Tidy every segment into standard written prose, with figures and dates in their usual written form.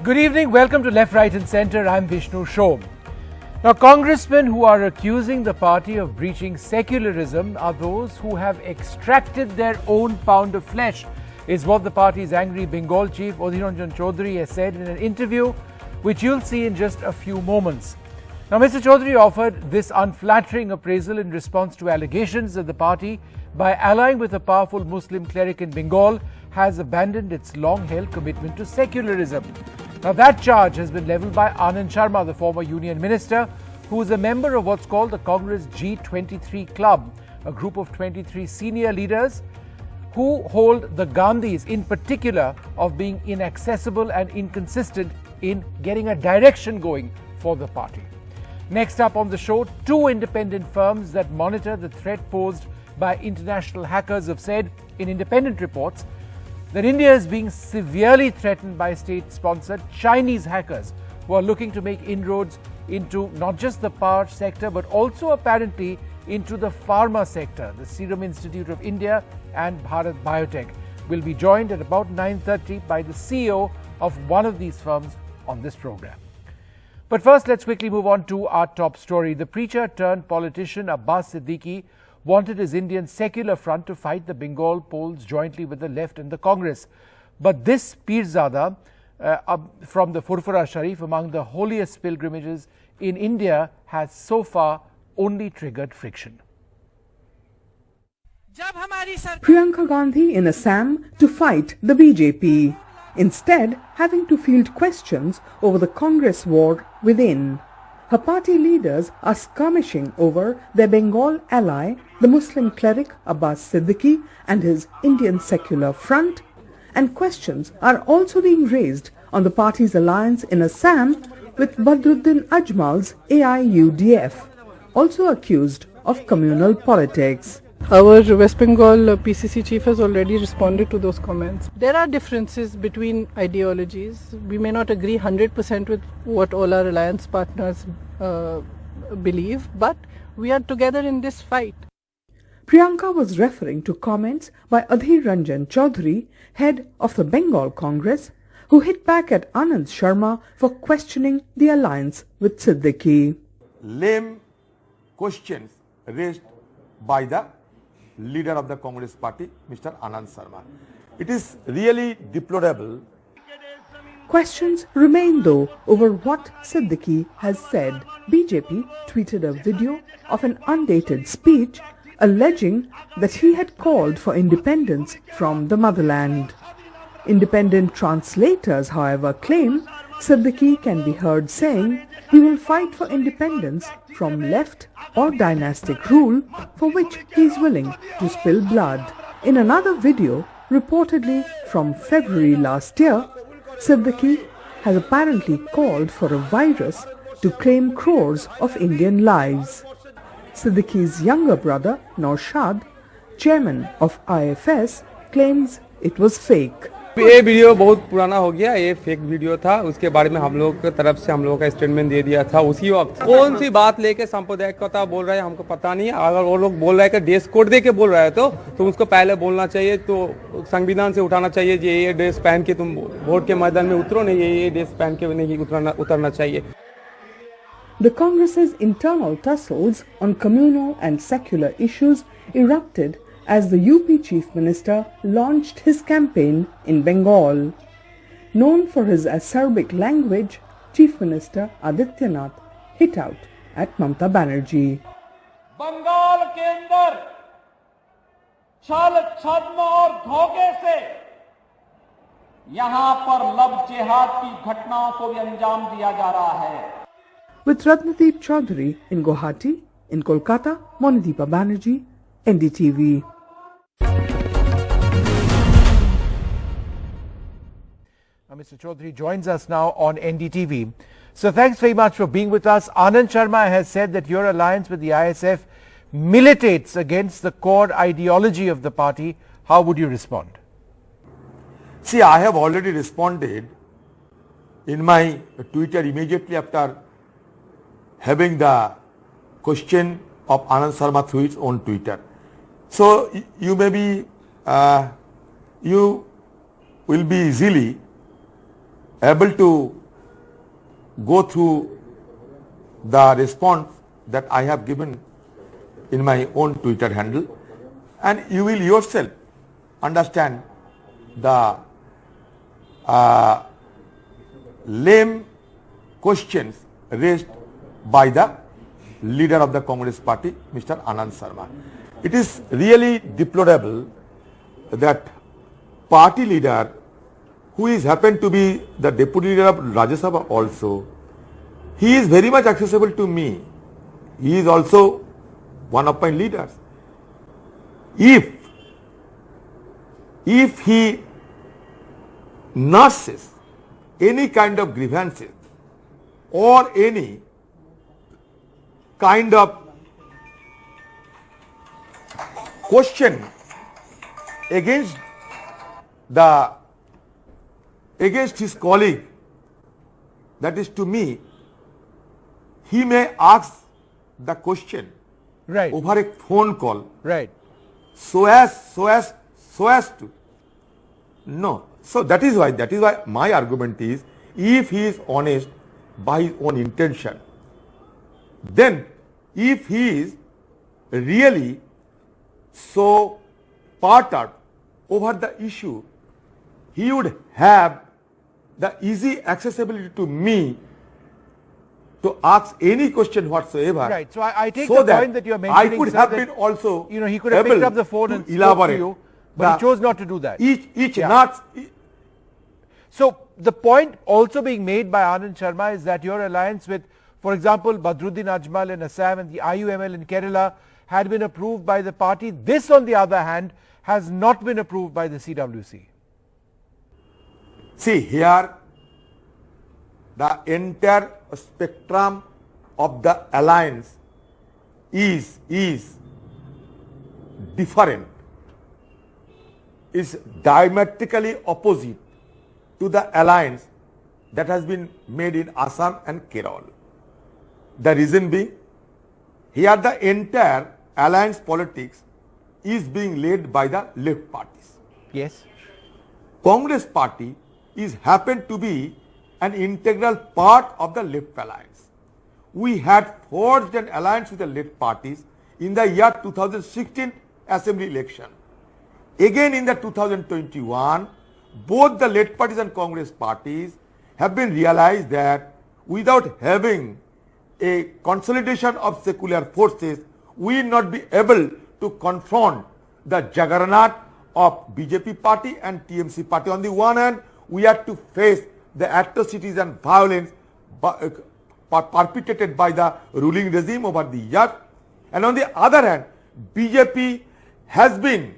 Good evening, welcome to Left, Right and Centre. I'm Vishnu Shom. Now, congressmen who are accusing the party of breaching secularism are those who have extracted their own pound of flesh, is what the party's angry Bengal chief Adhir Ranjan Chaudhary has said in an interview, which you'll see in just a few moments. Now, Mr. Chaudhary offered this unflattering appraisal in response to allegations that the party, by allying with a powerful Muslim cleric in Bengal, has abandoned its long-held commitment to secularism. Now, that charge has been levelled by Anand Sharma, the former union minister, who is a member of what's called the Congress G23 Club, a group of 23 senior leaders who hold the Gandhis in particular of being inaccessible and inconsistent in getting a direction going for the party. Next up on the show, two independent firms that monitor the threat posed by international hackers have said in independent reports that India is being severely threatened by state-sponsored Chinese hackers who are looking to make inroads into not just the power sector but also apparently into the pharma sector. The Serum Institute of India and Bharat Biotech will be joined at about 9:30 by the CEO of one of these firms on this program. But first, let's quickly move on to our top story. The preacher turned politician Abbas Siddiqui wanted his Indian secular front to fight the Bengal polls jointly with the left and the Congress. But this Pirzada from the Furfura Sharif, among the holiest pilgrimages in India, has so far only triggered friction. Priyanka Gandhi in Assam to fight the BJP, instead having to field questions over the Congress war within. Her party leaders are skirmishing over their Bengal ally, the Muslim cleric Abbas Siddiqui and his Indian secular front, and questions are also being raised on the party's alliance in Assam with Badruddin Ajmal's AIUDF, also accused of communal politics. Our West Bengal PCC chief has already responded to those comments. There are differences between ideologies. We may not agree 100% with what all our alliance partners believe, but we are together in this fight. Priyanka was referring to comments by Adhir Ranjan Chaudhary, head of the Bengal Congress, who hit back at Anand Sharma for questioning the alliance with Siddiqui. Lame questions raised by the leader of the Congress party, Mr. Anand Sharma. It is really deplorable. Questions remain though over what Siddiqui has said. BJP tweeted a video of an undated speech alleging that he had called for independence from the motherland. Independent translators, however, claim Siddiqui can be heard saying he will fight for independence from left or dynastic rule, for which he is willing to spill blood. In another video, reportedly from February last year, Siddiqui has apparently called for a virus to claim crores of Indian lives. Siddiqui's younger brother, Naushad, chairman of IFS, claims it was fake. ये video बहुत पुराना हो गया, ये fake video था, उसके बारे में हम लोग की तरफ से हम लोग का स्टेटमेंट दे दिया था उसी वक्त। कौन सी बात लेके सांप्रदायिकता बोल रहा है हमको पता नहीं है। अगर वो लोग बोल रहा है कि ड्रेस कोड दे के बोल रहा है तो उसको पहले बोलना चाहिए, तो संविधान से उठाना चाहिए, ये ड्रेस पहन के तुम वोट के मैदान में उतरो नहीं, ये ड्रेस पहन के नहीं उतरना चाहिए। The Congress's internal tussles on communal and secular issues erupted as the UP Chief Minister launched his campaign in Bengal. Known for his acerbic language, Chief Minister Adityanath hit out at Mamata Banerjee. Bengal के अंदर छल छद्म और धोखे से यहां पर love जिहाद की घटनाओं को भी अंजाम दिया जा रहा है. With Ratnadeep Chaudhary in Guwahati, in Kolkata, Monideepa Banerjee, NDTV. Mr. Chaudhary joins us now on NDTV. So thanks very much for being with us. Anand Sharma has said that your alliance with the ISF militates against the core ideology of the party. How would you respond? See, I have already responded in my Twitter immediately after having the question of Anand Sharma through his own Twitter. So you may be, you will be easily able to go through the response that I have given in my own Twitter handle, and you will yourself understand the lame questions raised by the leader of the Congress party, Mr. Anand Sharma. It is really deplorable that party leader, who is happened to be the deputy leader of Rajya Sabha also, he is very much accessible to me. He is also one of my leaders. If he nurses any kind of grievances or any kind of question against his colleague, that is to me, he may ask the question Right. over a phone call, Right. so as to no. So that is why my argument is, if he is honest by his own intention, then if he is really so parted over the issue, he would have the easy accessibility to me to ask any question whatsoever. Right. So I take so the point that you are I mentioning, could sir, have that, been also he could have picked able up the phone to and spoke to elaborate you, but he the- chose not to do that. each Yeah. nuts. So the point also being made by Anand Sharma is that your alliance with, for example, Badruddin Ajmal in Assam and the IUML in Kerala had been approved by the party. This, on the other hand, has not been approved by the CWC. See here, the entire spectrum of the alliance is different, is diametrically opposite to the alliance that has been made in Assam and Kerala. The reason being, here the entire alliance politics is being led by the left parties. Yes. Congress party is happened to be an integral part of the left alliance. We had forged an alliance with the left parties in the year 2016 assembly election. Again in the 2021, both the left parties and Congress parties have been realized that without having a consolidation of secular forces, we will not be able to confront the juggernaut of BJP party and TMC party. On the one hand, we have to face the atrocities and violence perpetrated by the ruling regime over the years, and on the other hand, BJP has been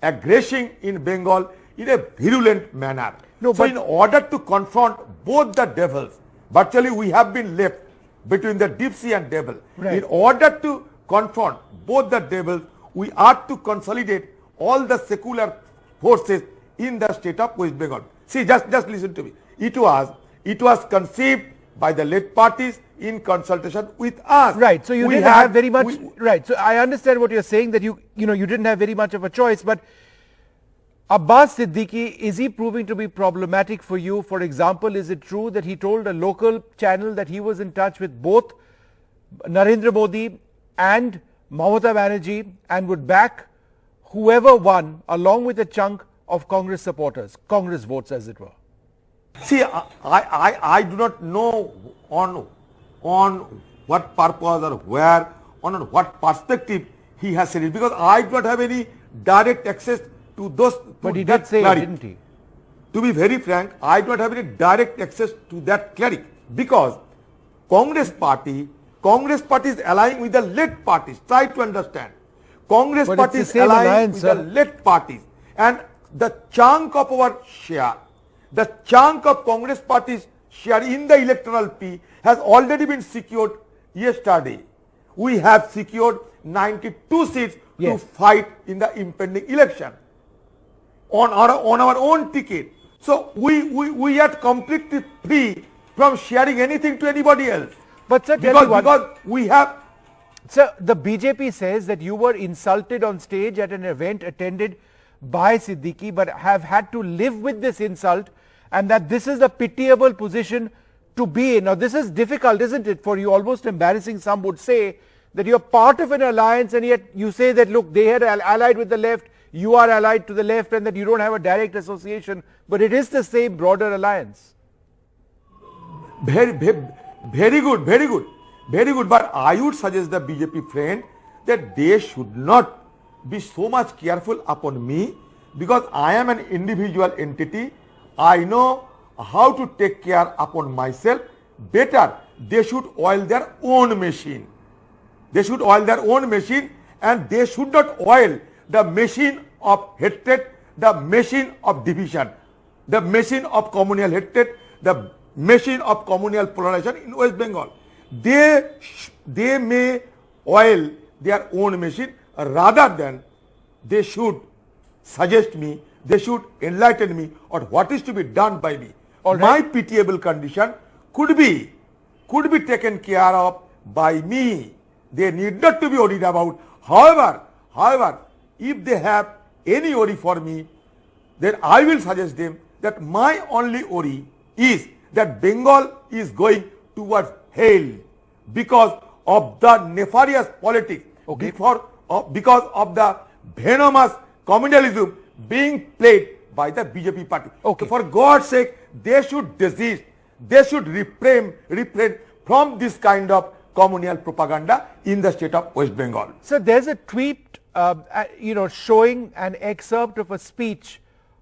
aggressing in Bengal in a virulent manner. No, so but in order to confront both the devils, virtually we have been left between the deep sea and devil. Right. In order to confront both the devils, we are to consolidate all the secular forces in the state of West Bengal. See, just listen to me. It was conceived by the left parties in consultation with us. Right. So you We didn't had- have very much. we- Right. So I understand what you're saying, that you didn't have very much of a choice. But Abbas Siddiqui, is he proving to be problematic for you? For example, is it true that he told a local channel that he was in touch with both Narendra Modi and Mamata Banerjee and would back whoever won, along with a chunk of Congress supporters, Congress votes as it were? See, I do not know on what purpose or where, on what perspective he has said it, because I do not have any direct access to those. But he did say it, didn't he? To be very frank, I do not have any direct access to that clarity, because Congress party is allying with the left parties. Try to understand. Congress But party it's is the same allying alliance, with sir. the left parties, and the chunk of our share, the chunk of Congress party's share in the electoral P has already been secured yesterday. We have secured 92 seats Yes. to fight in the impending election on our own ticket. So we are completely free from sharing anything to anybody else. But sir, tell me one. Because we have. Sir, the BJP says that you were insulted on stage at an event attended by Siddiqui, but have had to live with this insult and that this is a pitiable position to be in. Now, this is difficult, isn't it, for you, almost embarrassing, some would say, that you're part of an alliance and yet you say that, look, they are allied with the left, you are allied to the left, and that you don't have a direct association, but it is the same broader alliance. Very good. But I would suggest the BJP friend that they should not be so much careful upon me, because I am an individual entity. I know how to take care upon myself. Better, they should oil their own machine. They should oil their own machine, and they should not oil the machine of hatred, the machine of division, the machine of communal hatred, the machine of communal polarization in West Bengal. They may oil their own machine, rather than they should suggest me, they should enlighten me on what is to be done by me. My pitiable condition could be taken care of by me. They need not to be worried about. However, if they have any worry for me, then I will suggest them that my only worry is that Bengal is going towards hell because of the nefarious politics, because of the venomous communalism being played by the BJP party. So for God's sake, they should desist. They should refrain from this kind of communal propaganda in the state of West Bengal. So there's a tweet, showing an excerpt of a speech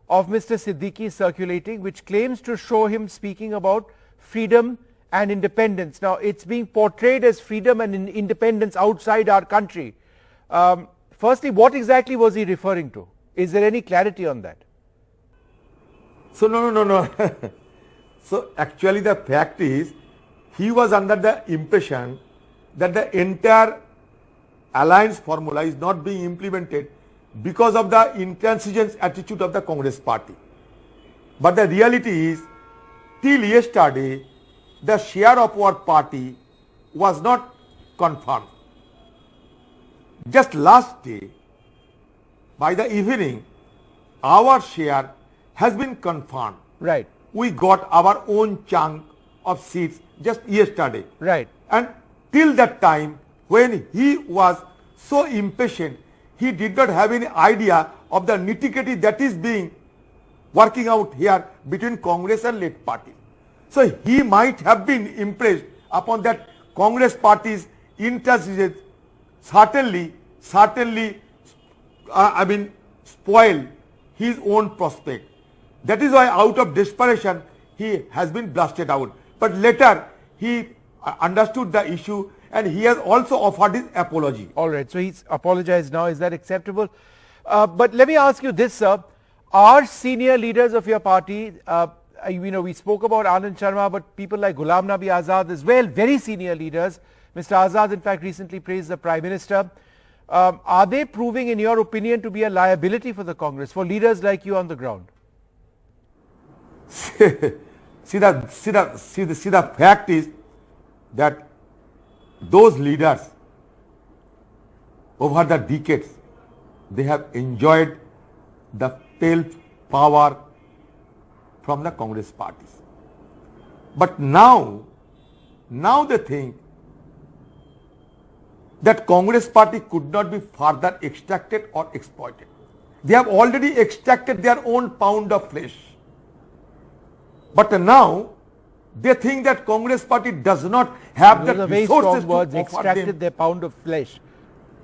of Mr. Siddiqui circulating, which claims to show him speaking about freedom and independence. Now, it's being portrayed as freedom and independence outside our country. Firstly, what exactly was he referring to? Is there any clarity on that? So no. So actually the fact is, he was under the impression that the entire alliance formula is not being implemented because of the intransigent attitude of the Congress party. But the reality is, till yesterday, the share of our party was not confirmed. Just last day, by the evening, our share has been confirmed. Right. We got our own chunk of seats just yesterday. Right. And till that time, when he was so impatient, he did not have any idea of the nitty-gritty that is being working out here between Congress and left party. So he might have been impressed upon that Congress party's intransigence certainly spoil his own prospect. That is why, out of desperation, he has been blasted out. But later, he understood the issue and he has also offered his apology. All right. So he's apologized now. Is that acceptable? But let me ask you this, sir. Are senior leaders of your party, we spoke about Anand Sharma, but people like Ghulam Nabi Azad as well, very senior leaders. Mr. Azad, in fact, recently praised the Prime Minister. Are they proving, in your opinion, to be a liability for the Congress, for leaders like you on the ground? See the fact is that those leaders over the decades, they have enjoyed the pelf power from the Congress parties. But now they think that Congress party could not be further extracted or exploited. They have already extracted their own pound of flesh. But now they think that Congress party does not have the resources to offer extracted them their pound of flesh.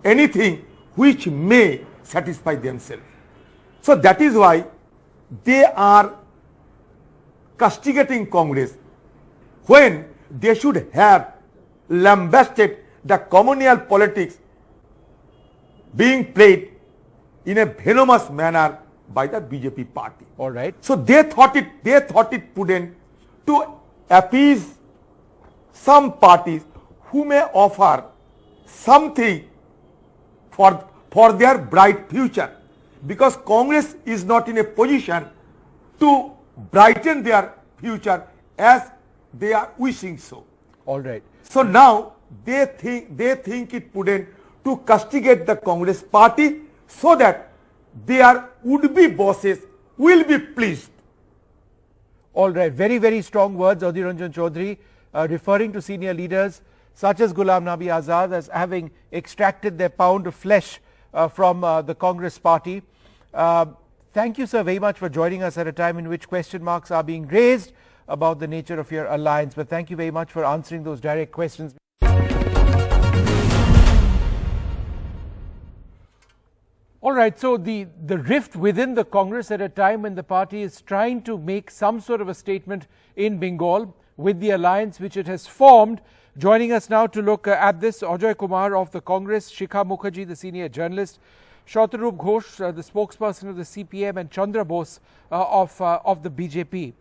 anything which may satisfy themselves. So that is why they are castigating Congress when they should have lambasted the communal politics being played in a venomous manner by the BJP party. All right. So they thought it prudent to appease some parties who may offer something for their bright future, because Congress is not in a position to brighten their future as they are wishing so. All right. So now they think it prudent to castigate the Congress party so that their would-be bosses will be pleased. All right, very, very strong words, Adhir Ranjan Chaudhary, referring to senior leaders such as Ghulam Nabi Azad as having extracted their pound of flesh from the Congress party. Thank you, sir, very much for joining us at a time in which question marks are being raised about the nature of your alliance. But thank you very much for answering those direct questions. All right, so the rift within the Congress at a time when the party is trying to make some sort of a statement in Bengal with the alliance which it has formed. Joining us now to look at this, Ajoy Kumar of the Congress, Shikha Mukherjee, the senior journalist, Shatarup Ghosh, the spokesperson of the CPM, and Chandra Bose of the BJP.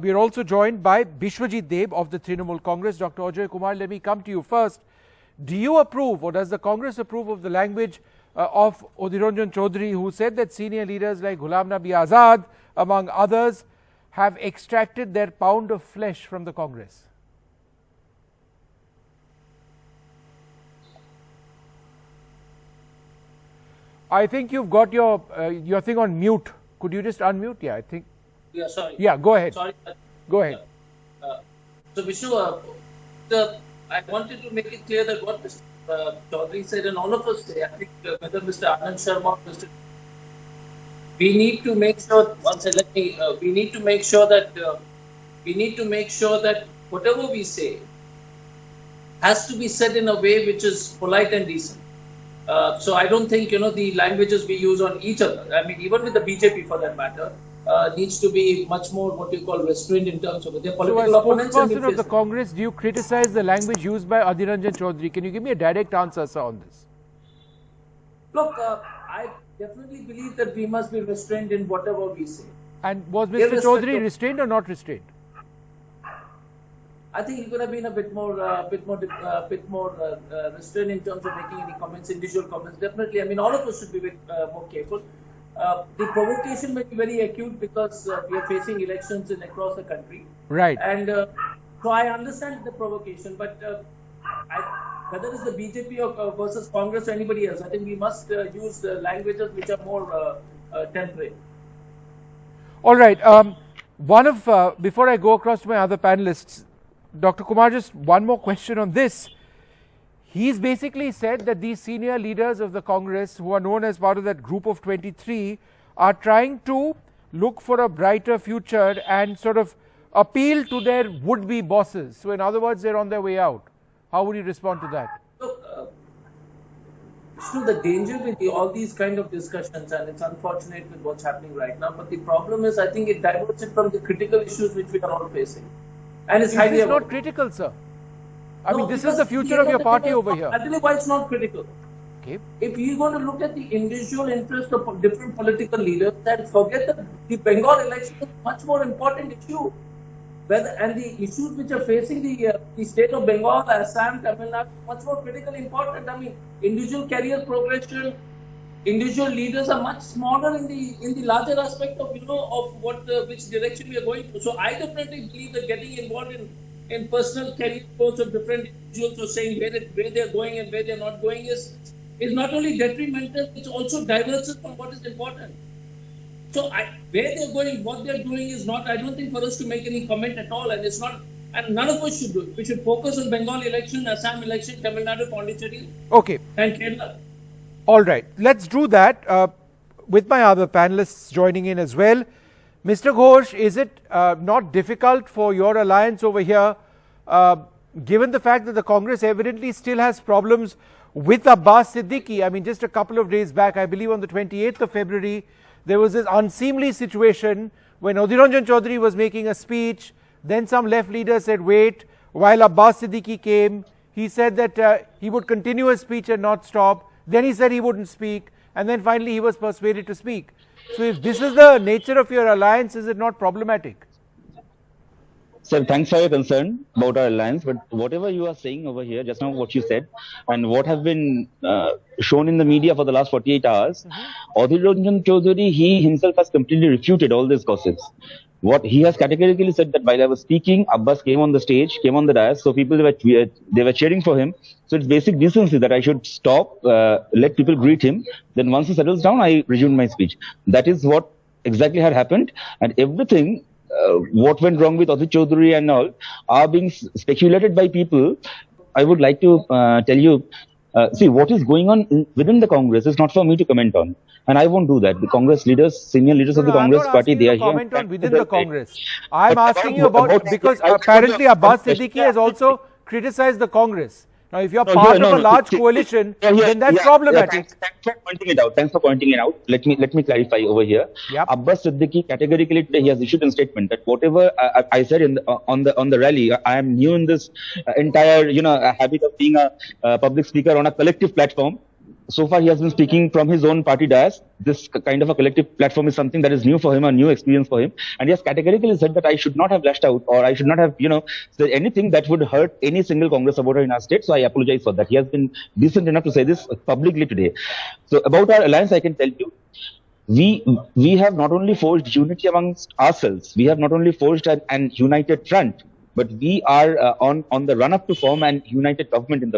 We are also joined by Bishwajit Deb of the Trinamool Congress. Dr. Ajoy Kumar, let me come to you first. Do you approve, or does the Congress approve of the language of Adhir Ranjan Chaudhary, who said that senior leaders like Ghulam Nabi Azad, among others, have extracted their pound of flesh from the Congress? I think you've got your thing on mute. Could you just unmute? Yeah, I think. Yeah, sorry. Yeah, go ahead. Sorry. Go ahead. So Vishnu, I wanted to make it clear that what Mr. Chaudhary said, and all of us say, I think whether Mr. Anand Sharma or Mr. We need to make sure. We need to make sure that whatever we say has to be said in a way which is polite and decent. So I don't think the languages we use on each other. I mean, even with the BJP for that matter, needs to be much more what you call restrained in terms of their political opponents. So, as spokesperson of the Congress, do you criticize the language used by Adhir Ranjan Chaudhary? Can you give me a direct answer, sir, on this? Look, I definitely believe that we must be restrained in whatever we say. And was Mr. Chaudhary restrained or not restrained? I think he could have been a bit more restrained in terms of making any comments, individual comments. Definitely, I mean, all of us should be a bit more careful. The provocation may be very acute because we are facing elections across the country. Right. And so I understand the provocation, but whether it's the BJP or versus Congress or anybody else, I think we must use the languages which are more temperate. All right. Before I go across to my other panelists, Dr. Kumar, just one more question on this. He's basically said that these senior leaders of the Congress, who are known as part of that group of 23, are trying to look for a brighter future and sort of appeal to their would-be bosses. So, in other words, they're on their way out. How would you respond to that? Look, the danger with all these kind of discussions, and it's unfortunate with what's happening right now, but the problem is, I think it diverts it from the critical issues which we are all facing. And it's highly not critical, sir. I mean, this is the future of your party over here. I'll tell you why it's not critical. Okay. If you're going to look at the individual interest of different political leaders, then forget that the Bengal election is a much more important issue. And the issues which are facing the state of Bengal, Assam, Tamil Nadu, much more critically important. I mean, individual career progression, individual leaders are much smaller in the larger aspect of which direction we are going to. So I definitely believe that getting involved in personal career growth of different individuals, or saying where they are going and where they are not going is not only detrimental, it also diverts from what is important. So where they are going, what they are doing is not, I don't think, for us to make any comment at all, and it's not, and none of us should do it. We should focus on Bengal election, Assam election, Tamil Nadu, Pondicherry, and Kerala. All right, let's do that with my other panelists joining in as well. Mr. Ghosh, is it not difficult for your alliance over here, given the fact that the Congress evidently still has problems with Abbas Siddiqui? I mean, just a couple of days back, I believe on the 28th of February, there was this unseemly situation when Adhir Ranjan Chaudhary was making a speech. Then some left leaders said, wait, while Abbas Siddiqui came, he said that he would continue his speech and not stop. Then he said he wouldn't speak, and then finally he was persuaded to speak. So if this is the nature of your alliance, is it not problematic? Sir, thanks for your concern about our alliance, but whatever you are saying over here, just now what you said, and what have been shown in the media for the last 48 hours, Adhir Ranjan Chaudhary, he himself has completely refuted all these gossips. What he has categorically said that while I was speaking, Abbas came on the stage, came on the dais, so people they were cheering for him. So it's basic decency that I should stop, let people greet him. Then once he settles down, I resume my speech. That is what exactly had happened, and everything what went wrong with Adit Chaudhary and all are being speculated by people. I would like to tell you, see, what is going on within the Congress is not for me to comment on. And I won't do that. The Congress leaders, senior leaders of the Congress party, they are here. Comment on within the Congress. I'm asking you about, because apparently Abbas Siddiqui has also criticized the Congress. Now, if you're part of a large coalition, then that's problematic. Thanks for pointing it out. Thanks for pointing it out. Let me clarify over here. Yep. Abbas Siddiqui categorically today he has issued a statement that whatever I said on the rally, I am new in this entire habit of being a public speaker on a collective platform. So far, he has been speaking from his own party dais. This kind of a collective platform is something that is new for him, a new experience for him. And he has categorically said that I should not have lashed out, or I should not have, said anything that would hurt any single Congress supporter in our state. So I apologize for that. He has been decent enough to say this publicly today. So about our alliance, I can tell you, we have not only forged unity amongst ourselves, we have not only forged an united front, but we are on the run-up to form an united government in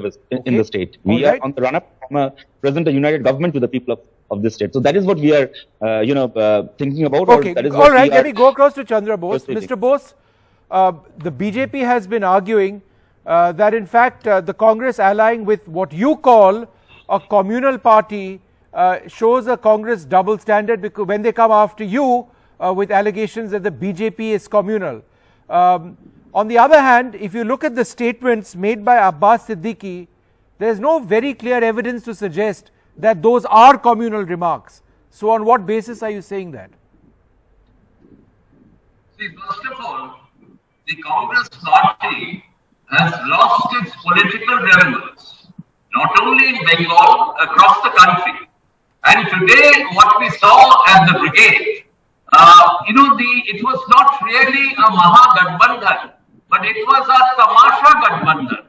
the state. We are on the run-up to form a present a united government with the people of this state. So that is what we are, thinking about. Okay, that is all right. Let me go across to Chandra Bose. Mr. Bose, the BJP has been arguing that in fact the Congress allying with what you call a communal party shows a Congress double standard, because when they come after you with allegations that the BJP is communal. On the other hand, if you look at the statements made by Abbas Siddiqui, there is no very clear evidence to suggest that those are communal remarks. So on what basis are you saying that? See, first of all, the Congress party has lost its political relevance, not only in Bengal, across the country. And today, what we saw at the brigade, it was not really a Mahagathbandhan, but it was a Tamasha Gathbandhan.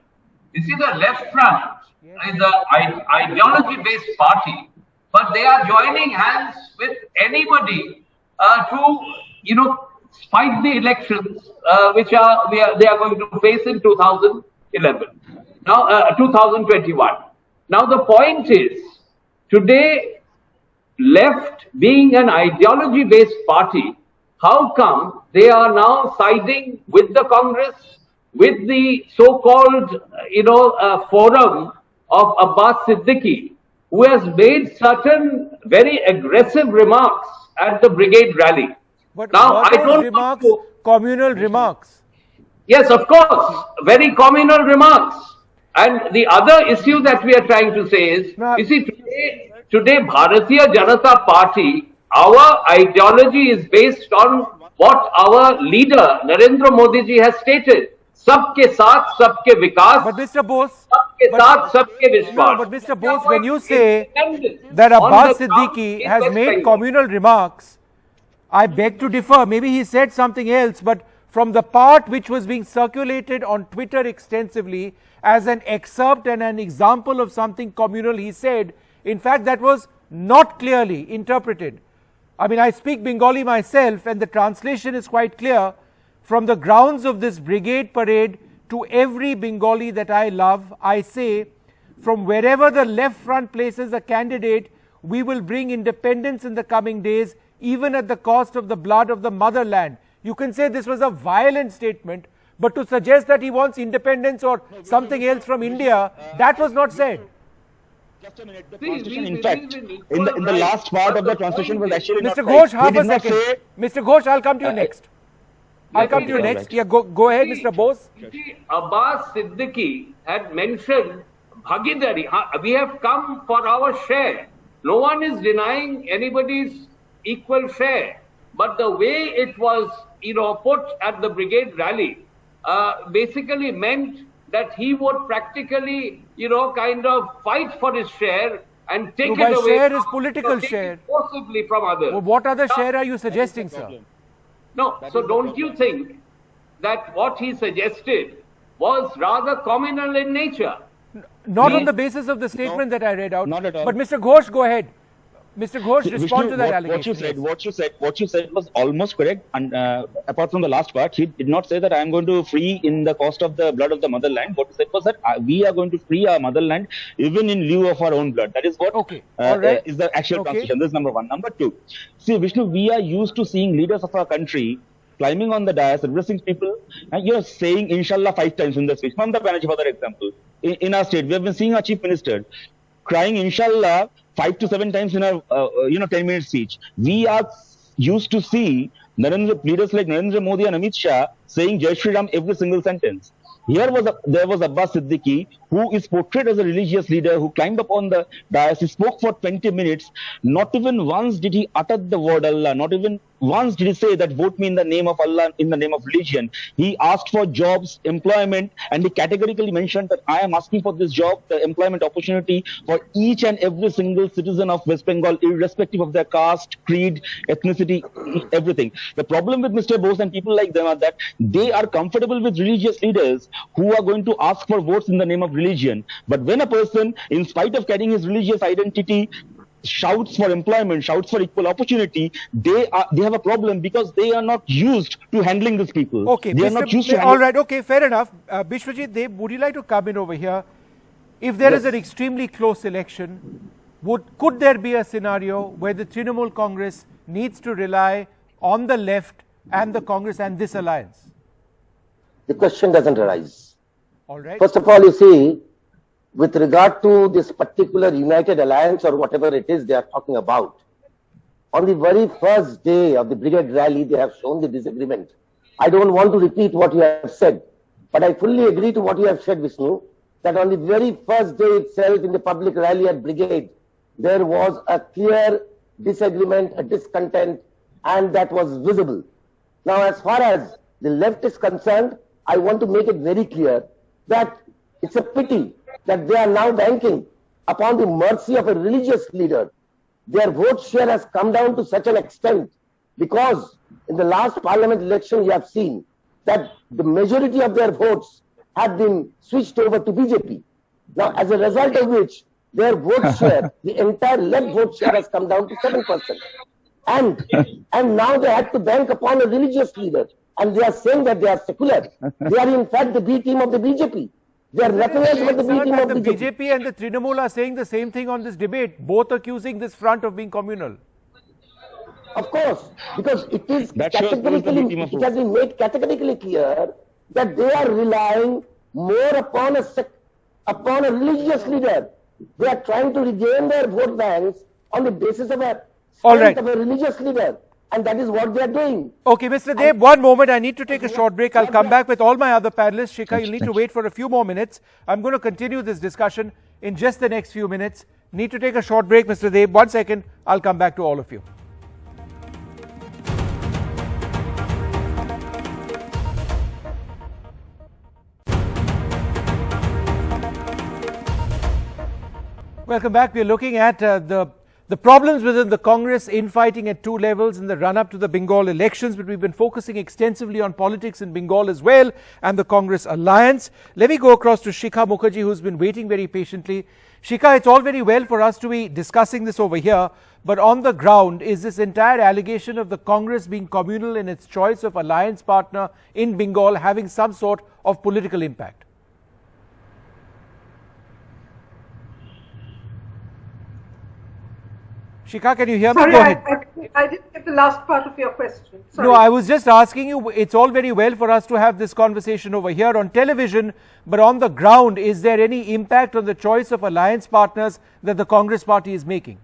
You see, the left front is an ideology-based party, but they are joining hands with anybody to, fight the elections, which they are going to face in 2011. Now, 2021. Now, the point is, today, left being an ideology-based party, how come they are now siding with the Congress, with the so-called, forum of Abbas Siddiqui, who has made certain very aggressive remarks at the brigade rally? But now, I don't remarks, know. communal remarks. Yes, of course, very communal remarks. And the other issue that we are trying to say is, you see, today Bharatiya Janata Party, our ideology is based on what our leader Narendra Modi ji has stated. Sabke saath, sabke vikas. But Mr. Bose, sabke saath, sabke vishwas. No, but Mr. Bose, when you say that Abbas Siddiqui has made communal remarks, I beg to differ. Maybe he said something else, but from the part which was being circulated on Twitter extensively as an excerpt and an example of something communal he said, in fact, that was not clearly interpreted. I mean, I speak Bengali myself, and the translation is quite clear. From the grounds of this brigade parade to every Bengali that I love, I say, from wherever the left front places a candidate, we will bring independence in the coming days, even at the cost of the blood of the motherland. You can say this was a violent statement, but to suggest that he wants independence or something else from India, that was not said. Just a minute. The translation, in fact, in the last part of the translation was actually Mr. not Ghosh, right. half a second. Mr. Ghosh, I'll come to you next. I'll come to you next. Yeah, go ahead, Mr. Bose. Abbas Siddiqui had mentioned Bhagidari. We have come for our share. No one is denying anybody's equal share. But the way it was, put at the brigade rally, basically meant that he would practically, kind of fight for his share and take it away. Share is political share. Possibly from others. Well, what other share are you suggesting, sir? No, so don't you think that what he suggested was rather communal in nature? Not on the basis of the statement that I read out. Not at all. But Mr. Ghosh, go ahead. Mr. Ghosh, respond to that allegation. What you said was almost correct. And apart from the last part, he did not say that I am going to free in the cost of the blood of the motherland. What he said was that we are going to free our motherland even in lieu of our own blood. That is what is the actual translation. This is number one. Number two, see, Vishnu, we are used to seeing leaders of our country climbing on the dais, addressing people, and you're saying Inshallah 5 times in the speech. Mamata Banerjee, for that example, in our state, we have been seeing our chief minister crying Inshallah 5 to 7 times in our 10-minute speech. We are used to see leaders like Narendra Modi and Amit Shah saying Jai Shri Ram every single sentence. There was Abbas Siddiqui, who is portrayed as a religious leader who climbed up on the dais. He spoke for 20 minutes. Not even once did he utter the word Allah. Not even once did he say that vote me in the name of Allah, in the name of religion. He asked for jobs, employment, and he categorically mentioned that I am asking for this job, the employment opportunity for each and every single citizen of West Bengal, irrespective of their caste, creed, ethnicity, everything. The problem with Mr. Bose and people like them are that they are comfortable with religious leaders who are going to ask for votes in the name of religion. But when a person, in spite of carrying his religious identity, shouts for employment, shouts for equal opportunity, they have a problem because they are not used to handling these people. Okay, they are not used to all right, okay, fair enough. Bishwajit Deb, would you like to come in over here? If there is an extremely close election, could there be a scenario where the Trinamool Congress needs to rely on the left and the Congress and this alliance? The question doesn't arise. All right. First of all, you see, with regard to this particular United Alliance or whatever it is they are talking about, on the very first day of the brigade rally, they have shown the disagreement. I don't want to repeat what you have said, but I fully agree to what you have said, Vishnu, that on the very first day itself in the public rally at brigade, there was a clear disagreement, a discontent, and that was visible. Now, as far as the left is concerned, I want to make it very clear that it's a pity that they are now banking upon the mercy of a religious leader. Their vote share has come down to such an extent because in the last parliament election you have seen that the majority of their votes have been switched over to BJP. Now, as a result of which, their vote share, the entire left vote share has come down to 7%. And now they had to bank upon a religious leader. And they are saying that they are secular. They are in fact the B team of the BJP. They are nothing else but the B team of the BJP and the Trinamool are saying the same thing on this debate, both accusing this front of being communal. Of course, because it is categorically, it has been made categorically clear that they are relying more upon a religious leader. They are trying to regain their vote banks on the basis of a strength of a religious leader. And that is what they are doing. Okay, Mr. Deb, one moment. I need to take a short break. I'll come back with all my other panelists. Shikha, you'll need to wait for a few more minutes. I'm going to continue this discussion in just the next few minutes. Need to take a short break, Mr. Deb. 1 second. I'll come back to all of you. Welcome back. We're looking at the problems within the Congress, infighting at 2 levels in the run-up to the Bengal elections, but we've been focusing extensively on politics in Bengal as well and the Congress alliance. Let me go across to Shikha Mukherjee, who's been waiting very patiently. Shikha, it's all very well for us to be discussing this over here, but on the ground, is this entire allegation of the Congress being communal in its choice of alliance partner in Bengal having some sort of political impact? Shikha, can you hear me? Sorry, Go ahead. I didn't get the last part of your question. Sorry. No, I was just asking you, it's all very well for us to have this conversation over here on television, but on the ground, is there any impact on the choice of alliance partners that the Congress party is making?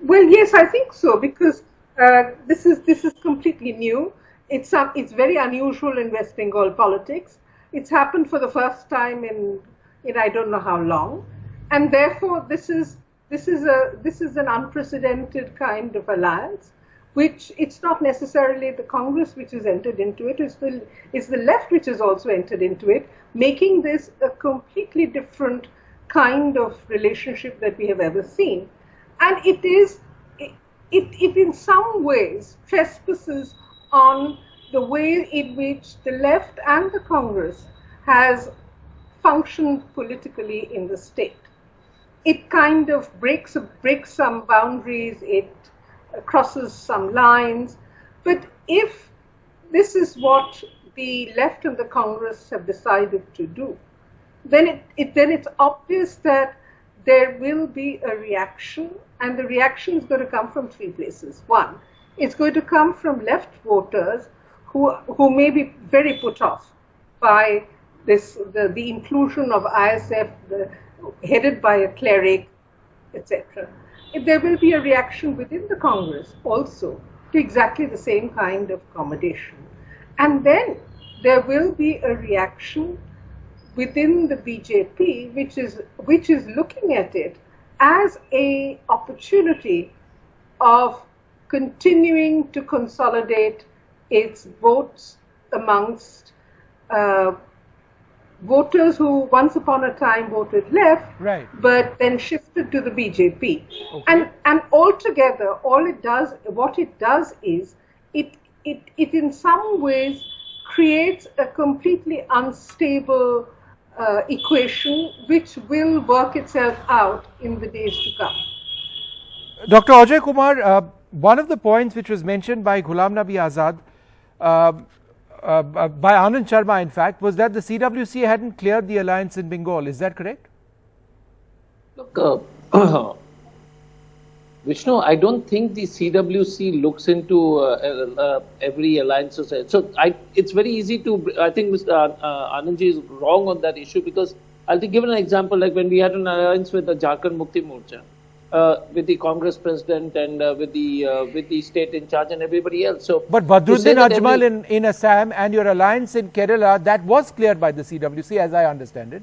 Well, yes, I think so, because this is completely new. It's very unusual in West Bengal politics. It's happened for the first time in I don't know how long, and therefore this is an unprecedented kind of alliance, which it's not necessarily the Congress which has entered into it, it's the left which has also entered into it, making this a completely different kind of relationship that we have ever seen. And it in some ways trespasses on the way in which the left and the Congress has functioned politically in the state. It kind of breaks some boundaries, it crosses some lines. But if this is what the left and the Congress have decided to do, then it's obvious that there will be a reaction, and the reaction is going to come from 3 places. One, It's going to come from left voters who may be very put off by the inclusion of ISF headed by a cleric, etc. There will be a reaction within the Congress also to exactly the same kind of accommodation. And then there will be a reaction within the BJP, which is looking at it as an opportunity of continuing to consolidate its votes amongst voters who once upon a time voted left, right, but then shifted to the BJP. Okay. And altogether, what it does is it in some ways creates a completely unstable equation which will work itself out in the days to come. Dr. Ajay Kumar, one of the points which was mentioned by Ghulam Nabi Azad, by Anand Sharma in fact, was that the CWC hadn't cleared the alliance in Bengal. Is that correct? Look, Vishnu, I don't think the CWC looks into every alliance. So it's very easy to, I think Mr. Anandji is wrong on that issue, because I'll give an example, like when we had an alliance with the Jharkhand Mukti Morcha, with the Congress president and with the state in charge and everybody else. So, but Badruddin Ajmal in Assam and your alliance in Kerala, that was cleared by the CWC, as I understand it.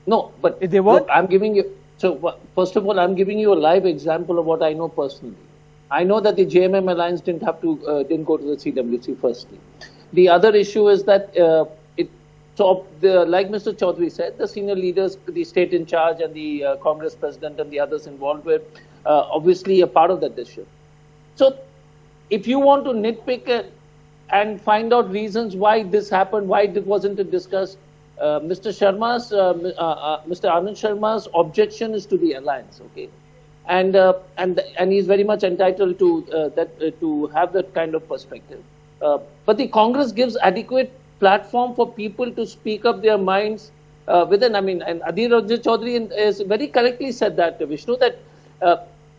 No, but they weren't? Look, I'm giving you. So first of all, I'm giving you a live example of what I know personally. I know that the JMM alliance didn't go to the CWC. Firstly, the other issue is that like Mr. Chaudhary said, the senior leaders, the state in charge, and the Congress president and the others involved were obviously a part of that decision. So, if you want to nitpick it and find out reasons why this happened, why it wasn't discussed, Mr. Anand Sharma's objection is to the alliance, okay, and he's very much entitled to to have that kind of perspective. But the Congress gives adequate platform for people to speak up their minds within. I mean, and Adhir Ranjan Chaudhary has very correctly said that, Vishnu, that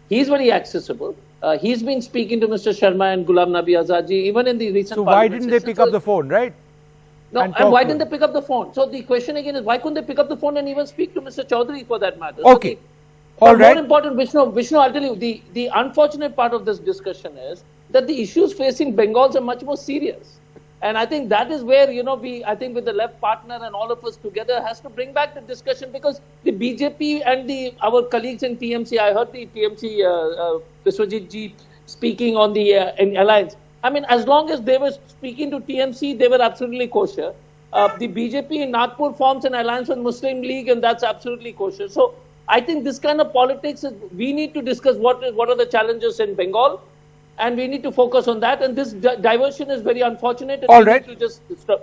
he's very accessible. He's been speaking to Mr. Sharma and Ghulam Nabi Azad ji even in the recent. So why didn't they pick up the phone, right? No, and why didn't they pick up the phone? So the question again is, why couldn't they pick up the phone and even speak to Mr. Chaudhary for that matter? Okay. So all right. More important, Vishnu, I'll tell you, the unfortunate part of this discussion is that the issues facing Bengals are much more serious. And I think that is where, I think with the left partner and all of us together has to bring back the discussion, because the BJP and our colleagues in TMC, I heard the TMC, Biswajit ji speaking on the alliance. I mean, as long as they were speaking to TMC, they were absolutely kosher. The BJP in Nagpur forms an alliance with Muslim League, and that's absolutely kosher. So I think this kind of politics, we need to discuss what are the challenges in Bengal, and we need to focus on that. And this diversion is very unfortunate. All right.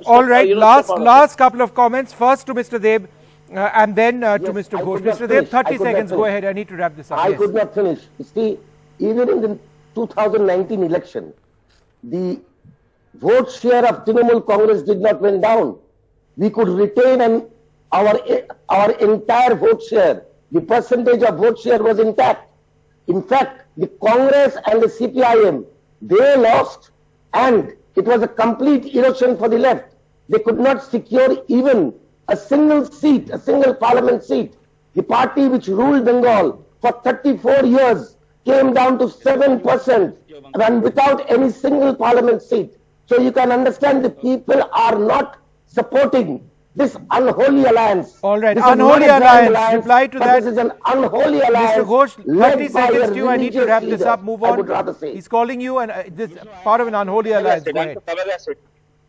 All right. Last couple of comments. First to Mr. Deb, and then to Mr. Ghosh. Mr. Deb, 30 seconds. Go ahead. I need to wrap this up. I could not finish. See, even in the 2019 election, the vote share of Trinamool Congress did not went down. We could retain our entire vote share. The percentage of vote share was intact. In fact, the Congress and the CPIM, they lost, and it was a complete erosion for the left. They could not secure even a single seat, a single parliament seat. The party which ruled Bengal for 34 years came down to 7% and without any single parliament seat. So you can understand the people are not supporting this unholy alliance. All right, unholy alliance. Reply to that. This is an unholy alliance. Mr. Ghosh, 30 seconds to you. I need to wrap this up. Move on. I would rather say. He's calling you, and this part of an unholy alliance. Go ahead.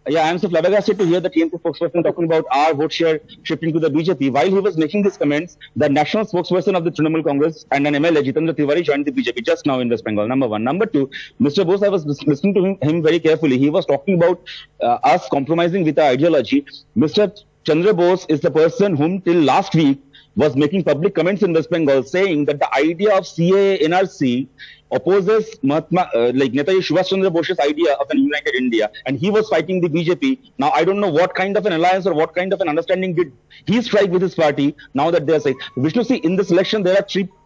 Yeah, I'm so flabbergasted to hear the TMC spokesperson talking about our vote share shifting to the BJP. While he was making these comments, the national spokesperson of the Trinamool Congress and an MLA, Jitendra Tiwari, joined the BJP just now in West Bengal. Number one. Number two, Mr. Bose, I was listening to him very carefully. He was talking about us compromising with our ideology. Mr. Chandra Bose is the person whom till last week was making public comments in West Bengal saying that the idea of CAA NRC opposes Netaji Subhash Chandra Bose's idea of an united India, and he was fighting the BJP. Now I don't know what kind of an alliance or what kind of an understanding did he strike with his party. Now that they are saying, Vishnu, see, in this election there are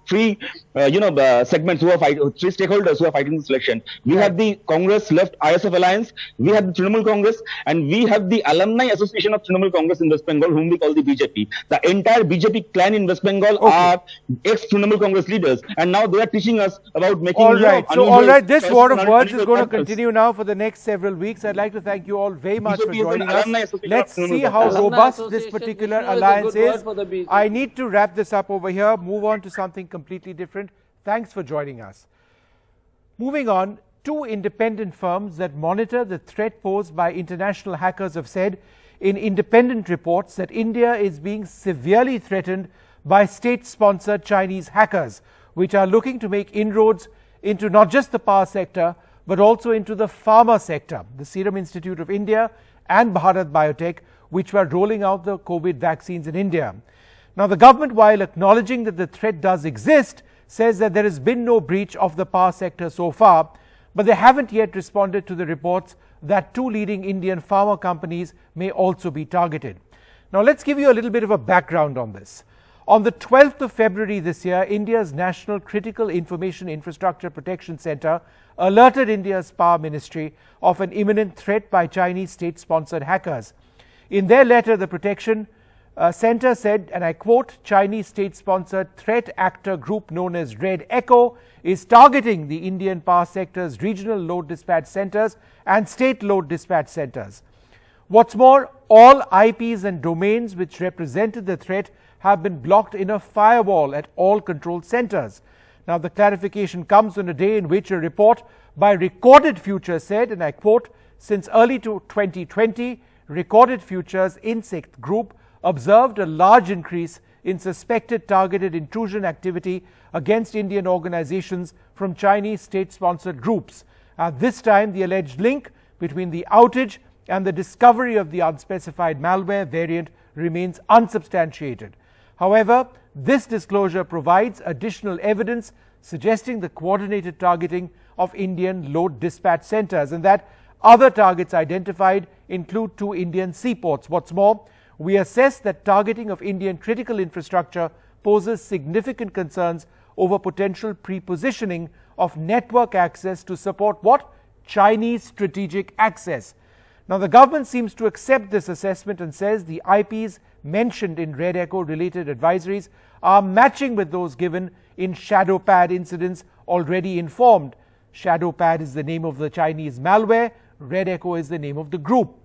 three segments who are fighting, three stakeholders who are fighting this election. We have the Congress left ISF alliance, we have the Trinamool Congress, and we have the Alumni Association of Trinamool Congress in West Bengal, whom we call the BJP. The entire BJP clan in West Bengal are ex-Trinamool Congress leaders, and now they are teaching us about making. All right, this war of words is going to continue now for the next several weeks. I'd like to thank you all very much for joining us. Let's see how robust this particular alliance is. I need to wrap this up over here, move on to something completely different. Thanks for joining us. Moving on, two independent firms that monitor the threat posed by international hackers have said in independent reports that India is being severely threatened by state-sponsored Chinese hackers, which are looking to make inroads into not just the power sector, but also into the pharma sector. The Serum Institute of India and Bharat Biotech, which were rolling out the COVID vaccines in India. Now, the government, while acknowledging that the threat does exist, says that there has been no breach of the power sector so far, but they haven't yet responded to the reports that two leading Indian pharma companies may also be targeted. Now, let's give you a little bit of a background on this. On the 12th of February this year, India's National Critical Information Infrastructure Protection Centre alerted India's Power Ministry of an imminent threat by Chinese state-sponsored hackers. In their letter, the Protection Centre said, and I quote, Chinese state-sponsored threat actor group known as Red Echo is targeting the Indian power sector's regional load dispatch centres and state load dispatch centres. What's more, all IPs and domains which represented the threat have been blocked in a firewall at all control centres. Now, the clarification comes on a day in which a report by Recorded Future said, and I quote, since early 2020, Recorded Future's Insect Group observed a large increase in suspected targeted intrusion activity against Indian organizations from Chinese state-sponsored groups. At this time, the alleged link between the outage and the discovery of the unspecified malware variant remains unsubstantiated. However, this disclosure provides additional evidence suggesting the coordinated targeting of Indian load dispatch centers, and that other targets identified include two Indian seaports. What's more, we assess that targeting of Indian critical infrastructure poses significant concerns over potential pre-positioning of network access to support what? Chinese strategic access. Now, the government seems to accept this assessment and says the IPs mentioned in Red Echo related advisories are matching with those given in ShadowPad incidents already informed. ShadowPad is the name of the Chinese malware, Red Echo is the name of the group.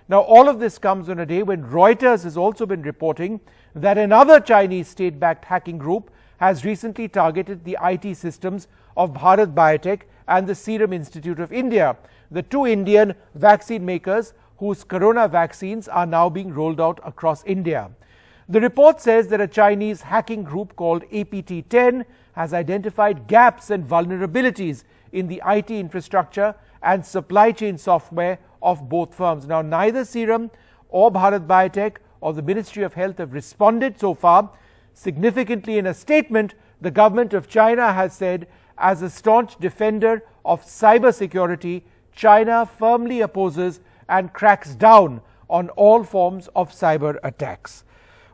Now, all of this comes on a day when Reuters has also been reporting that another Chinese state-backed hacking group has recently targeted the IT systems of Bharat Biotech and the Serum Institute of India, the two Indian vaccine makers whose corona vaccines are now being rolled out across India. The report says that a Chinese hacking group called APT-10 has identified gaps and vulnerabilities in the IT infrastructure and supply chain software of both firms. Now, neither Serum or Bharat Biotech or the Ministry of Health have responded so far. Significantly, in a statement, the government of China has said, as a staunch defender of cybersecurity, China firmly opposes and cracks down on all forms of cyber attacks.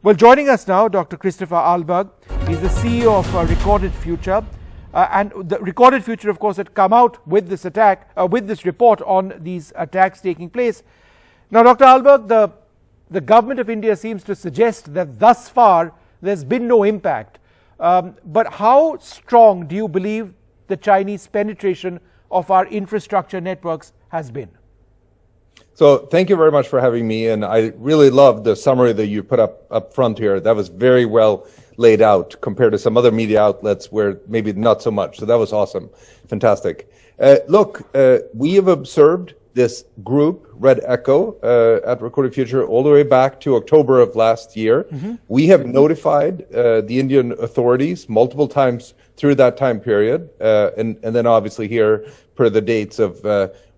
Well, joining us now, Dr. Christopher Ahlberg. He's the CEO of Recorded Future. And the Recorded Future, of course, had come out with this attack, with this report on these attacks taking place. Now, Dr. Ahlberg, the government of India seems to suggest that thus far there's been no impact. But how strong do you believe the Chinese penetration of our infrastructure networks has been? So thank you very much for having me, and I really love the summary that you put up front here. That was very well laid out compared to some other media outlets where maybe not so much. So that was awesome. Fantastic. Look, we have observed this group, Red Echo, at Recorded Future all the way back to October of last year. Mm-hmm. We have notified the Indian authorities multiple times through that time period. And then obviously here, per the dates of,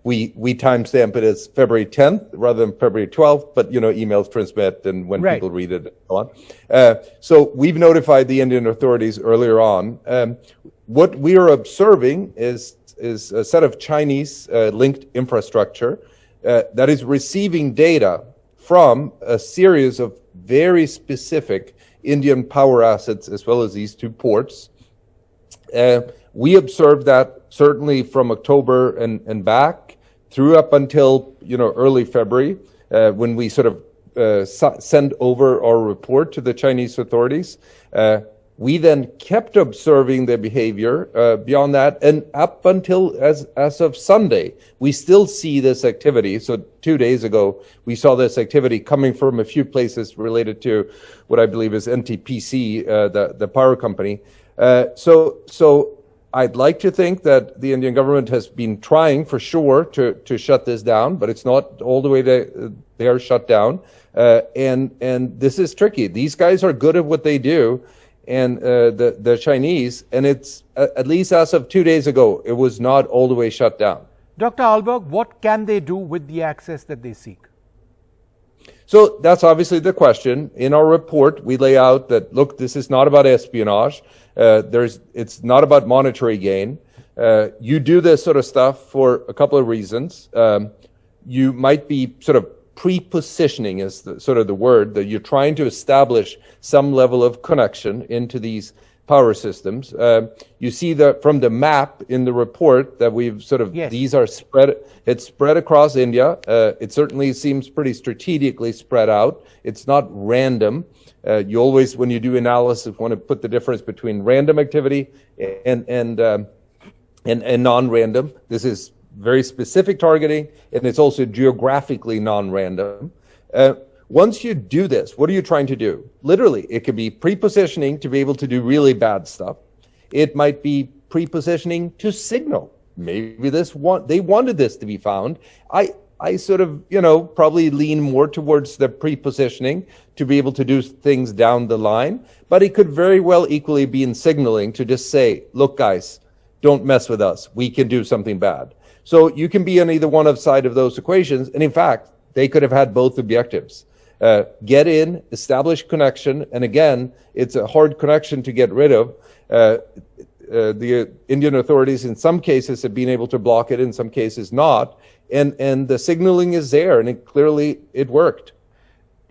we timestamp it as February 10th rather than February 12th, but, you know, emails transmit and when right. People read it and so on. So we've notified the Indian authorities earlier on. What we are observing is a set of Chinese linked infrastructure that is receiving data from a series of very specific Indian power assets as well as these two ports We observed that certainly from October and back through up until early February, when we sort of sent over our report to the Chinese authorities. We then kept observing the behavior beyond that, and up until as of Sunday, we still see this activity. So 2 days ago, we saw this activity coming from a few places related to what I believe is NTPC, the power company. So I'd like to think that the Indian government has been trying for sure to shut this down, but it's not all the way they are shut down. And this is tricky. These guys are good at what they do. And the Chinese, and it's at least as of 2 days ago, it was not all the way shut down. Dr. Ahlberg, what can they do with the access that they seek? So that's obviously the question. In our report, we lay out that, look, this is not about espionage. It's not about monetary gain. You do this sort of stuff for a couple of reasons. You might be sort of pre-positioning is sort of the word, that you're trying to establish some level of connection into these power systems. You see that from the map in the report that we've sort of, these are it's spread across India. It certainly seems pretty strategically spread out. It's not random. You always, when you do analysis, want to put the difference between random activity and non-random. This is very specific targeting, and it's also geographically non-random. Once you do this, what are you trying to do? Literally, it could be pre-positioning to be able to do really bad stuff. It might be pre-positioning to signal. Maybe they wanted this to be found. I sort of, probably lean more towards the pre-positioning to be able to do things down the line, but it could very well equally be in signaling to just say, look, guys, don't mess with us. We can do something bad. So you can be on either one of side of those equations. And in fact, they could have had both objectives. Get in, establish connection. And again, it's a hard connection to get rid of. The Indian authorities in some cases have been able to block it, in some cases not. And the signaling is there, and it worked.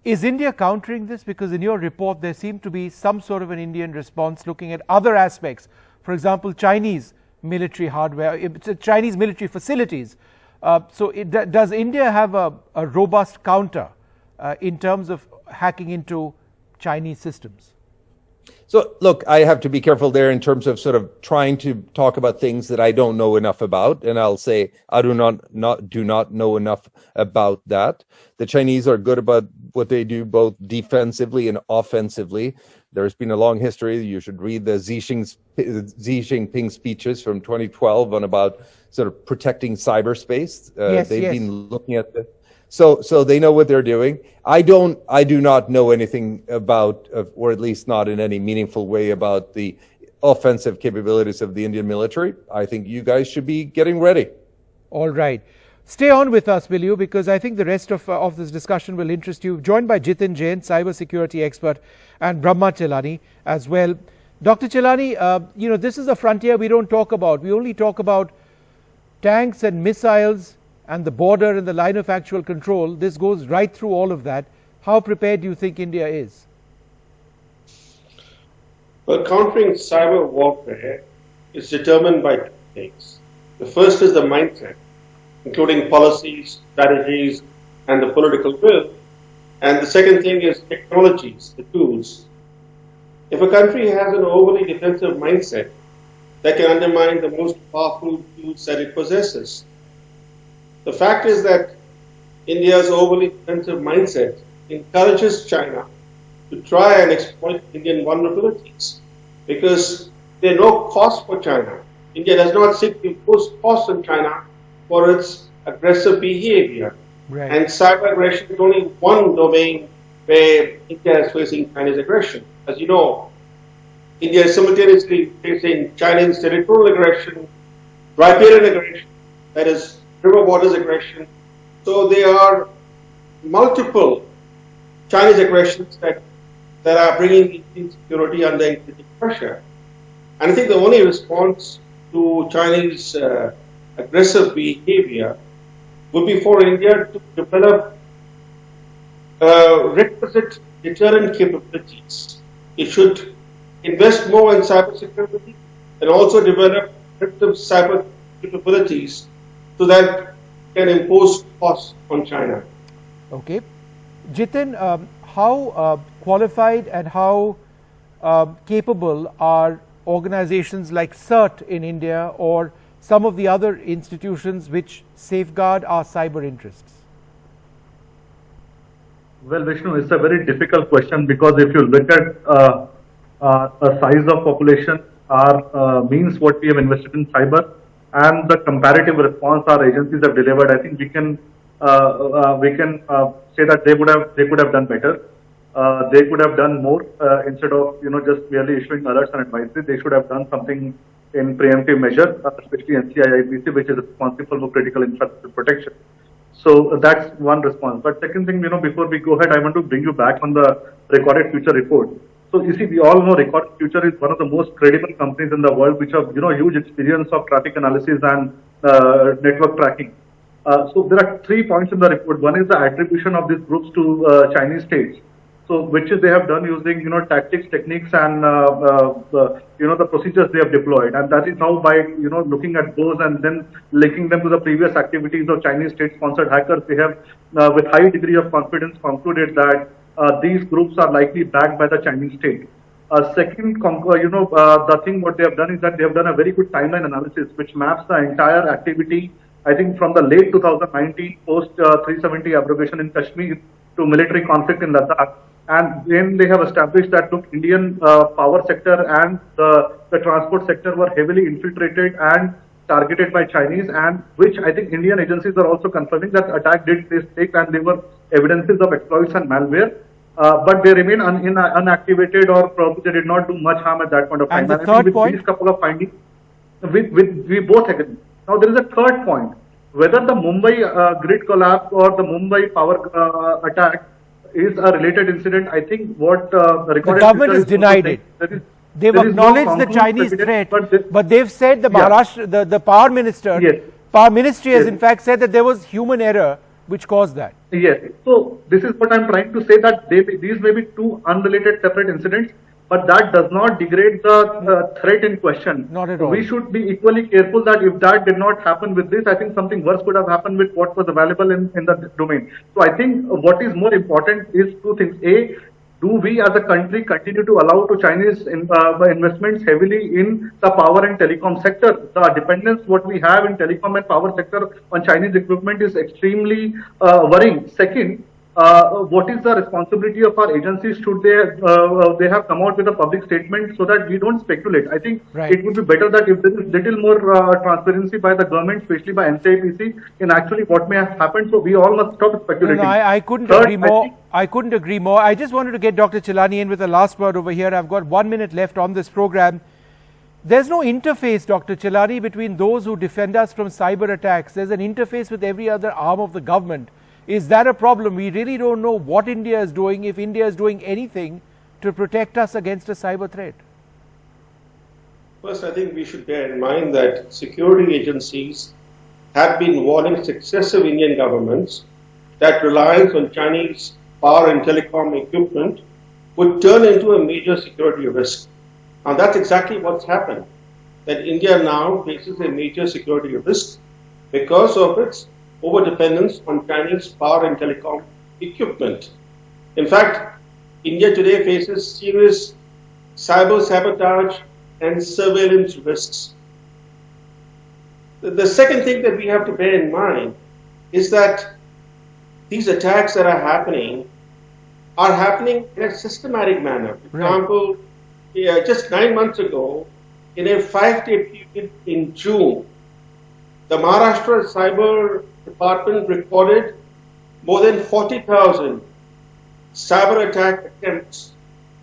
Is India countering this? Because in your report, there seemed to be some sort of an Indian response looking at other aspects. For example, Chinese military hardware, Chinese military facilities. Does India have a robust counter in terms of hacking into Chinese systems? So, look, I have to be careful there in terms of sort of trying to talk about things that I don't know enough about. And I'll say I do not know enough about that. The Chinese are good about what they do, both defensively and offensively. There's been a long history. You should read the Xi Jinping speeches from 2012 on about sort of protecting cyberspace. They've been looking at the... So they know what they're doing. I do not know anything about, or at least not in any meaningful way, about the offensive capabilities of the Indian military. I think you guys should be getting ready. All right. Stay on with us, will you? Because I think the rest of this discussion will interest you. Joined by Jitin Jain, cybersecurity expert, and Brahma Chelani as well. Dr. Chelani, this is a frontier we don't talk about. We only talk about tanks and missiles and the border and the line of actual control. This goes right through all of that. How prepared do you think India is? Well, countering cyber warfare is determined by two things. The first is the mindset, including policies, strategies, and the political will. And the second thing is technologies, the tools. If a country has an overly defensive mindset, that can undermine the most powerful tools that it possesses. The fact is that India's overly defensive mindset encourages China to try and exploit Indian vulnerabilities because there are no costs for China. India does not seek to impose costs on China for its aggressive behavior. Right. And cyber aggression is only one domain where India is facing Chinese aggression. As you know, India is simultaneously facing Chinese territorial aggression, riparian aggression, that is river borders aggression. So there are multiple Chinese aggressions that are bringing insecurity under increasing pressure. And I think the only response to Chinese aggressive behavior would be for India to develop requisite deterrent capabilities. It should invest more in cybersecurity. and also develop effective cyber capabilities so that can impose costs on China. Okay. Jitin, how qualified and how capable are organizations like CERT in India or some of the other institutions which safeguard our cyber interests? Well, Vishnu, it's a very difficult question because if you look at a size of population, our means what we have invested in cyber, and the comparative response our agencies have delivered, I think we can say that they could have done better. They could have done more instead of just merely issuing alerts and advisory. They should have done something in preemptive measure, especially NCI-IPC, which is responsible for critical infrastructure protection. So that's one response. But second thing, before we go ahead, I want to bring you back on the Recorded Future report. So you see, we all know Recorded Future is one of the most credible companies in the world, which have huge experience of traffic analysis and network tracking. So there are 3 points in the report. One is the attribution of these groups to Chinese states. So which is they have done using tactics, techniques, and the procedures they have deployed, and that is how by looking at those and then linking them to the previous activities of Chinese state-sponsored hackers, they have with high degree of confidence concluded that these groups are likely backed by the Chinese state. Second, the thing what they have done is that they have done a very good timeline analysis which maps the entire activity, I think from the late 2019 post 370 abrogation in Kashmir to military conflict in Ladakh. And then they have established that Indian power sector and the transport sector were heavily infiltrated and targeted by Chinese, and which I think Indian agencies are also confirming that attack did take and there were evidences of exploits and malware, but they remain unactivated or probably they did not do much harm at that point of time. And the third point? These couple of findings, we both agree. Now there is a third point. Whether the Mumbai grid collapse or the Mumbai power attack is a related incident, I think what the government has denied it. They've acknowledged the Chinese threat, but they've said the Maharashtra, the power minister, power ministry has in fact said that there was human error which caused that. Yes. So this is what I'm trying to say, that these may be two unrelated separate incidents, but that does not degrade the threat in question. Not at all. We should be equally careful that if that did not happen with this, I think something worse could have happened with what was available in the domain. So I think what is more important is two things. A, do we as a country continue to allow to Chinese investments heavily in the power and telecom sector? The dependence what we have in telecom and power sector on Chinese equipment is extremely worrying. Second, what is the responsibility of our agencies? Should they have come out with a public statement so that we don't speculate? I think it would be better that if there is little more transparency by the government, especially by NCIPC, in actually what may have happened. So we all must stop speculating. No, I couldn't agree more. I couldn't agree more. I just wanted to get Dr. Chilani in with the last word over here. I've got 1 minute left on this program. There's no interface, Dr. Chilani, between those who defend us from cyber attacks. There's an interface with every other arm of the government. Is that a problem? We really don't know what India is doing, if India is doing anything to protect us against a cyber threat. First, I think we should bear in mind that security agencies have been warning successive Indian governments that reliance on Chinese power and telecom equipment would turn into a major security risk. And that's exactly what's happened, that India now faces a major security risk because of its over-dependence on Chinese power and telecom equipment. In fact, India today faces serious cyber sabotage and surveillance risks. The second thing that we have to bear in mind is that these attacks that are happening in a systematic manner. For example, just 9 months ago, in a 5-day period in June, the Maharashtra Cyber Department recorded more than 40,000 cyber attack attempts.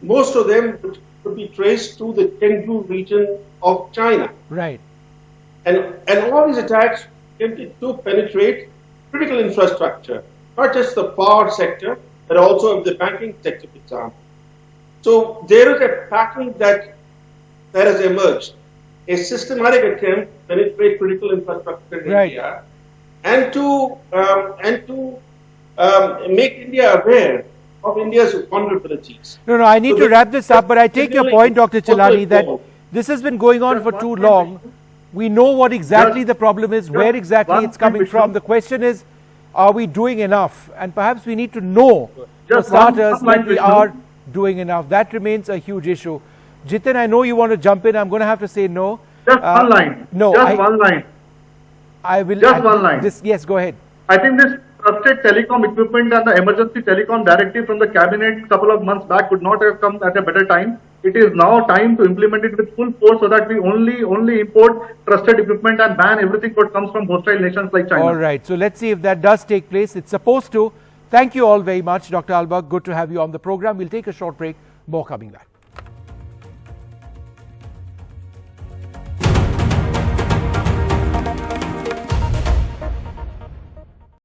Most of them could be traced to the Chengdu region of China. Right. And all these attacks attempted to penetrate critical infrastructure, not just the power sector, but also the banking sector, for example. So there is a pattern that has emerged, a systematic attempt to penetrate critical infrastructure in India, and to make India aware of India's vulnerabilities. No, I need to wrap this up, but I take your point, Dr. Chilani, This has been going on for too long. We know what exactly the problem is, where exactly it's coming from. The question is, are we doing enough? And perhaps we need to know, for starters, that we are doing enough. That remains a huge issue. Jitin, I know you want to jump in. I'm going to have to say no. Just one line. No. One line. I will. Just one line. Yes, go ahead. I think this trusted telecom equipment and the emergency telecom directive from the cabinet a couple of months back could not have come at a better time. It is now time to implement it with full force so that we only import trusted equipment and ban everything what comes from hostile nations like China. All right. So let's see if that does take place. It's supposed to. Thank you all very much, Dr. Albak. Good to have you on the program. We'll take a short break. More coming back.